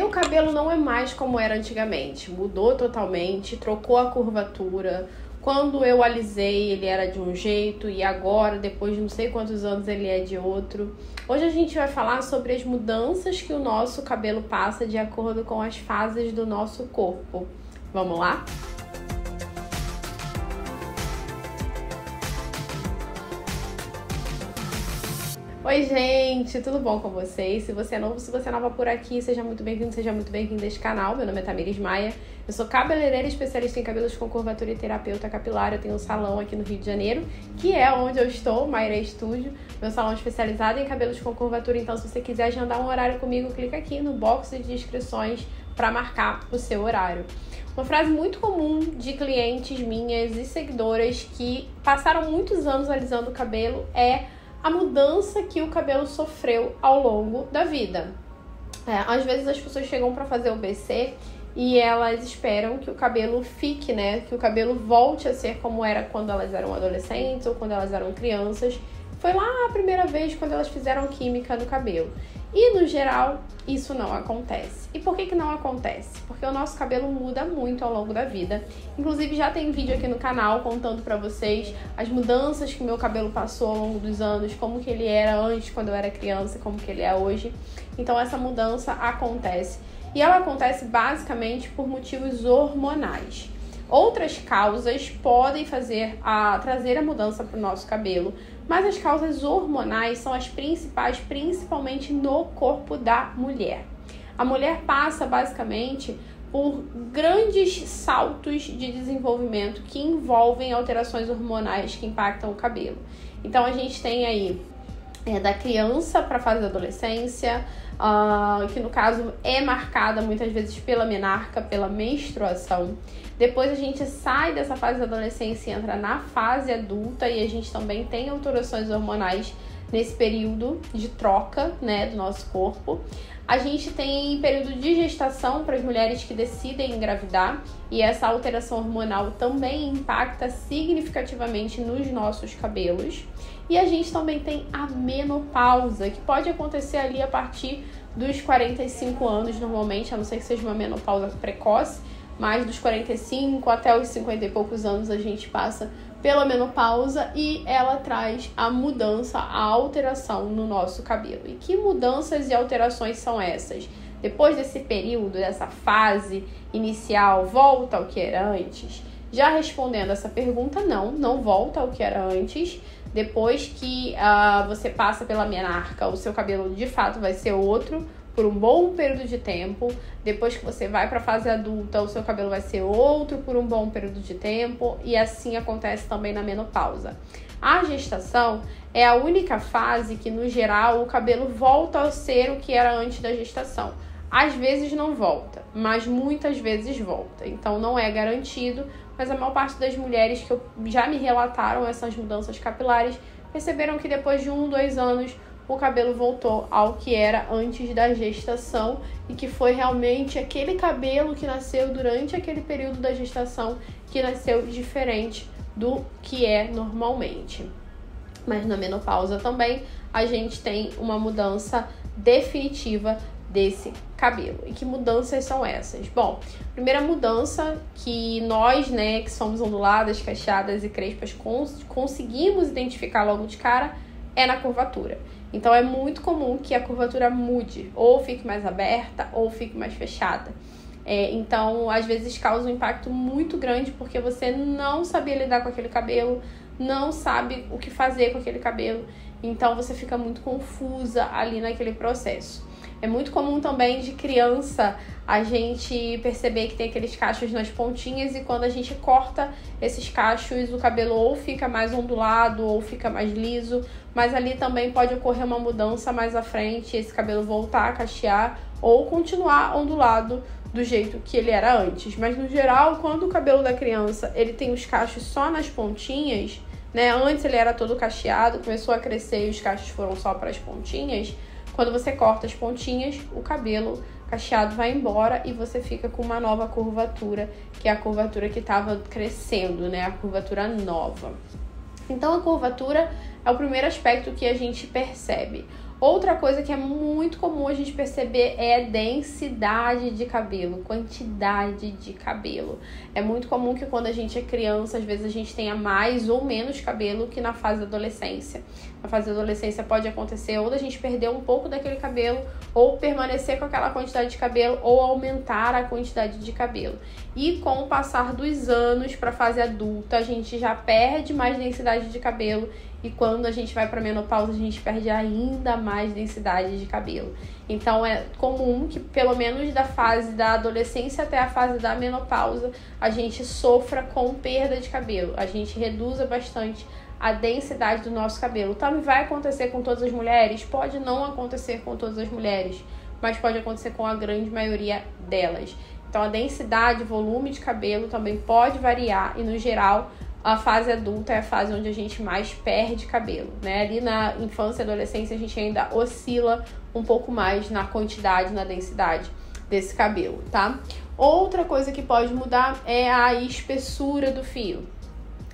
Meu cabelo não é mais como era antigamente, mudou totalmente, trocou a curvatura. Quando eu alisei, ele era de um jeito e agora, depois de não sei quantos anos, ele é de outro. Hoje a gente vai falar sobre as mudanças que o nosso cabelo passa de acordo com as fases do nosso corpo. Vamos lá? Oi gente, tudo bom com vocês? Se você é novo, se você é nova por aqui, seja muito bem-vindo, seja muito bem-vinda a este canal. Meu nome é Tamires Maia, eu sou cabeleireira especialista em cabelos com curvatura e terapeuta capilar. Eu tenho um salão aqui no Rio de Janeiro, que é onde eu estou, Mairê Studio, meu salão especializado em cabelos com curvatura. Então, se você quiser agendar um horário comigo, clica aqui no box de inscrições para marcar o seu horário. Uma frase muito comum de clientes minhas e seguidoras que passaram muitos anos alisando o cabelo é a mudança que o cabelo sofreu ao longo da vida. Às vezes as pessoas chegam para fazer o BC e elas esperam que o cabelo fique, que o cabelo volte a ser como era quando elas eram adolescentes ou quando elas eram crianças. Foi lá a primeira vez quando elas fizeram química no cabelo. E, no geral, isso não acontece. E por que não acontece? Porque o nosso cabelo muda muito ao longo da vida. Inclusive, já tem vídeo aqui no canal contando pra vocês as mudanças que meu cabelo passou ao longo dos anos, como que ele era antes, quando eu era criança, como que ele é hoje. Então, essa mudança acontece. E ela acontece basicamente por motivos hormonais. Outras causas podem trazer a mudança para o nosso cabelo, mas as causas hormonais são as principais, principalmente no corpo da mulher. A mulher passa basicamente por grandes saltos de desenvolvimento que envolvem alterações hormonais que impactam o cabelo. Então a gente tem aí da criança para a fase da adolescência, que no caso é marcada muitas vezes pela menarca, pela menstruação. Depois a gente sai dessa fase da adolescência e entra na fase adulta e a gente também tem alterações hormonais nesse período de troca, do nosso corpo. A gente tem período de gestação para as mulheres que decidem engravidar e essa alteração hormonal também impacta significativamente nos nossos cabelos. E a gente também tem a menopausa, que pode acontecer ali a partir dos 45 anos normalmente, a não ser que seja uma menopausa precoce, mas dos 45 até os 50 e poucos anos a gente passa pela menopausa e ela traz a mudança, a alteração no nosso cabelo. E que mudanças e alterações são essas? Depois desse período, dessa fase inicial, volta ao que era antes? Já respondendo essa pergunta, não volta ao que era antes. Depois que você passa pela menarca, o seu cabelo de fato vai ser outro por um bom período de tempo. Depois que você vai para a fase adulta, o seu cabelo vai ser outro por um bom período de tempo. E assim acontece também na menopausa. A gestação é a única fase que, no geral, o cabelo volta a ser o que era antes da gestação. Às vezes não volta, mas muitas vezes volta. Então não é garantido, mas a maior parte das mulheres que já me relataram essas mudanças capilares perceberam que depois de 1-2 anos o cabelo voltou ao que era antes da gestação e que foi realmente aquele cabelo que nasceu durante aquele período da gestação que nasceu diferente do que é normalmente. Mas na menopausa também a gente tem uma mudança definitiva desse cabelo. E que mudanças são essas? Bom, primeira mudança que nós, que somos onduladas, cacheadas e crespas, conseguimos identificar logo de cara é na curvatura. Então é muito comum que a curvatura mude, ou fique mais aberta, ou fique mais fechada. Então, às vezes causa um impacto muito grande porque você não sabia lidar com aquele cabelo, não sabe o que fazer com aquele cabelo. Então você fica muito confusa ali naquele processo. É muito comum também de criança a gente perceber que tem aqueles cachos nas pontinhas e quando a gente corta esses cachos, o cabelo ou fica mais ondulado ou fica mais liso, mas ali também pode ocorrer uma mudança mais à frente, esse cabelo voltar a cachear ou continuar ondulado do jeito que ele era antes. Mas no geral, quando o cabelo da criança ele tem os cachos só nas pontinhas, antes ele era todo cacheado, começou a crescer e os cachos foram só para as pontinhas. Quando você corta as pontinhas, o cabelo cacheado vai embora e você fica com uma nova curvatura, que é a curvatura que estava crescendo, a curvatura nova. Então a curvatura é o primeiro aspecto que a gente percebe. Outra coisa que é muito comum a gente perceber é densidade de cabelo, quantidade de cabelo. É muito comum que quando a gente é criança, às vezes a gente tenha mais ou menos cabelo que na fase da adolescência. Na fase da adolescência pode acontecer ou da gente perder um pouco daquele cabelo, ou permanecer com aquela quantidade de cabelo, ou aumentar a quantidade de cabelo. E com o passar dos anos para a fase adulta, a gente já perde mais densidade de cabelo. E quando a gente vai para a menopausa, a gente perde ainda mais densidade de cabelo. Então é comum que pelo menos da fase da adolescência até a fase da menopausa, a gente sofra com perda de cabelo. A gente reduza bastante a densidade do nosso cabelo. Então vai acontecer com todas as mulheres? Pode não acontecer com todas as mulheres, mas pode acontecer com a grande maioria delas. Então a densidade, volume de cabelo também pode variar e no geral a fase adulta é a fase onde a gente mais perde cabelo, né? Ali na infância e adolescência a gente ainda oscila um pouco mais na quantidade, na densidade desse cabelo, tá? Outra coisa que pode mudar é a espessura do fio.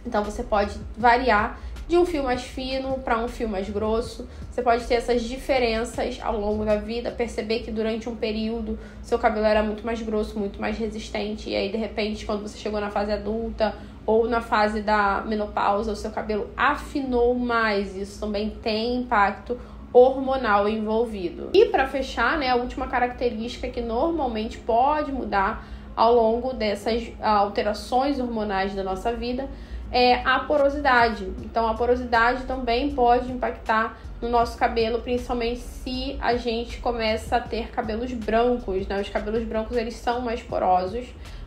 Então você pode variar de um fio mais fino para um fio mais grosso. Você pode ter essas diferenças ao longo da vida, perceber que durante um período seu cabelo era muito mais grosso, muito mais resistente, e aí de repente quando você chegou na fase adulta ou na fase da menopausa, o seu cabelo afinou mais. Isso também tem impacto hormonal envolvido. E para fechar, né, a última característica que normalmente pode mudar ao longo dessas alterações hormonais da nossa vida é a porosidade. Então a porosidade também pode impactar no nosso cabelo, principalmente se a gente começa a ter cabelos brancos, né? Os cabelos brancos, eles são mais porosos,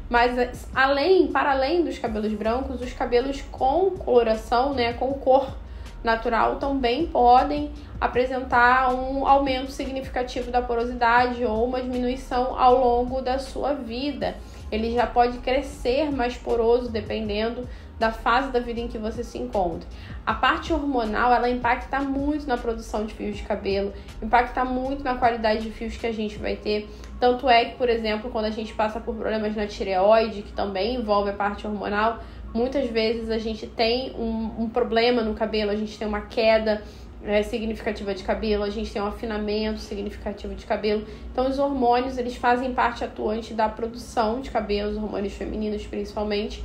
mas para além dos cabelos brancos, os cabelos com coloração, né, com cor natural, também podem apresentar um aumento significativo da porosidade ou uma diminuição ao longo da sua vida. Ele já pode crescer mais poroso dependendo da fase da vida em que você se encontra. A parte hormonal, ela impacta muito na produção de fios de cabelo, impacta muito na qualidade de fios que a gente vai ter. Tanto é que, por exemplo, quando a gente passa por problemas na tireoide, que também envolve a parte hormonal, muitas vezes a gente tem um problema no cabelo, a gente tem uma queda significativa de cabelo, a gente tem um afinamento significativo de cabelo. Então os hormônios, eles fazem parte atuante da produção de cabelo, os hormônios femininos principalmente,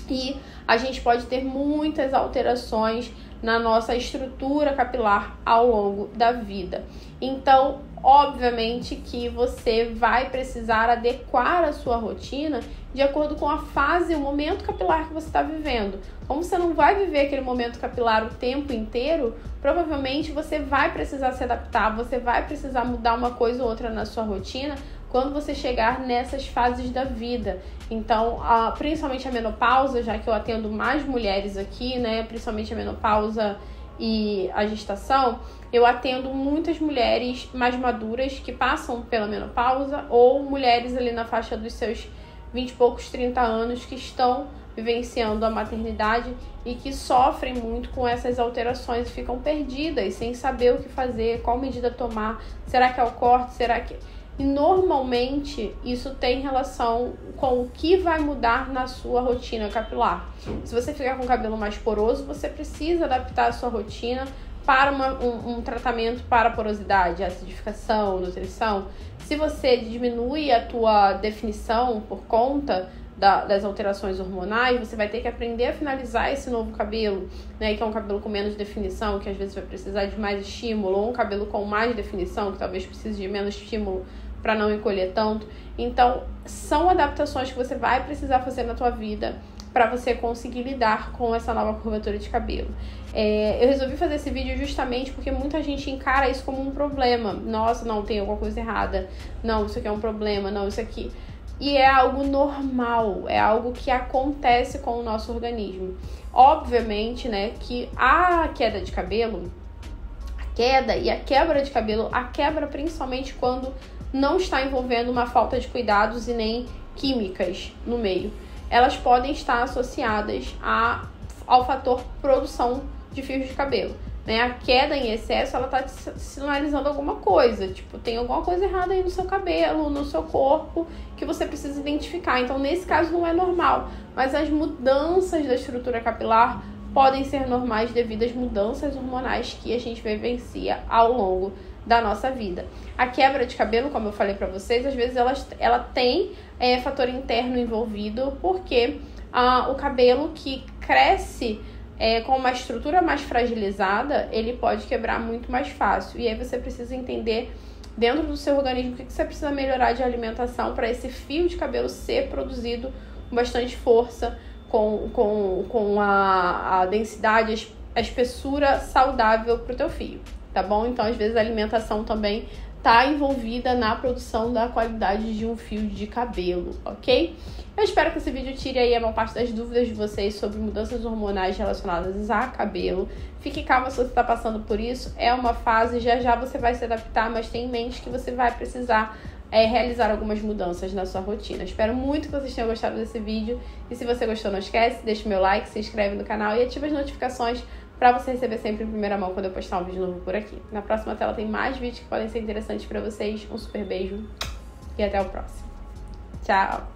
e a gente pode ter muitas alterações na nossa estrutura capilar ao longo da vida. Então, obviamente que você vai precisar adequar a sua rotina de acordo com a fase, o momento capilar que você está vivendo. Como você não vai viver aquele momento capilar o tempo inteiro, provavelmente você vai precisar se adaptar, você vai precisar mudar uma coisa ou outra na sua rotina quando você chegar nessas fases da vida. Então, principalmente a menopausa, já que eu atendo mais mulheres aqui, né, principalmente a menopausa e a gestação, eu atendo muitas mulheres mais maduras que passam pela menopausa ou mulheres ali na faixa dos seus 20 e poucos, 30 anos que estão vivenciando a maternidade e que sofrem muito com essas alterações e ficam perdidas, sem saber o que fazer, qual medida tomar, será que é o corte, será que... E normalmente isso tem relação com o que vai mudar na sua rotina capilar. Se você ficar com o cabelo mais poroso, você precisa adaptar a sua rotina para um tratamento para porosidade, acidificação, nutrição. Se você diminui a tua definição por conta das alterações hormonais, você vai ter que aprender a finalizar esse novo cabelo, né, que é um cabelo com menos definição, que às vezes vai precisar de mais estímulo, ou um cabelo com mais definição, que talvez precise de menos estímulo para não encolher tanto. Então, são adaptações que você vai precisar fazer na tua vida para você conseguir lidar com essa nova curvatura de cabelo. Eu resolvi fazer esse vídeo justamente porque muita gente encara isso como um problema. Nossa, não, tem alguma coisa errada. Não, isso aqui é um problema. Não, isso aqui... E é algo normal, é algo que acontece com o nosso organismo. Obviamente, né, que a queda de cabelo, a queda e a quebra de cabelo, a quebra principalmente quando não está envolvendo uma falta de cuidados e nem químicas no meio. Elas podem estar associadas ao fator produção de fios de cabelo, né? A queda em excesso, ela tá sinalizando alguma coisa, tipo, tem alguma coisa errada aí no seu cabelo, no seu corpo, que você precisa identificar. Então, nesse caso, não é normal, mas as mudanças da estrutura capilar podem ser normais devido às mudanças hormonais que a gente vivencia ao longo da nossa vida. A quebra de cabelo, como eu falei para vocês, às vezes ela tem fator interno envolvido, porque o cabelo que cresce com uma estrutura mais fragilizada, ele pode quebrar muito mais fácil. E aí você precisa entender dentro do seu organismo o que você precisa melhorar de alimentação para esse fio de cabelo ser produzido com bastante força, com a densidade, a espessura saudável para o teu fio, tá bom? Então, às vezes, a alimentação também tá envolvida na produção da qualidade de um fio de cabelo, ok? Eu espero que esse vídeo tire aí a maior parte das dúvidas de vocês sobre mudanças hormonais relacionadas a cabelo. Fique calma se você está passando por isso, é uma fase, já você vai se adaptar, mas tenha em mente que você vai precisar realizar algumas mudanças na sua rotina. Espero muito que vocês tenham gostado desse vídeo, e se você gostou, não esquece, deixa o meu like, se inscreve no canal e ativa as notificações para você receber sempre em primeira mão quando eu postar um vídeo novo por aqui. Na próxima tela tem mais vídeos que podem ser interessantes para vocês. Um super beijo e até o próximo. Tchau!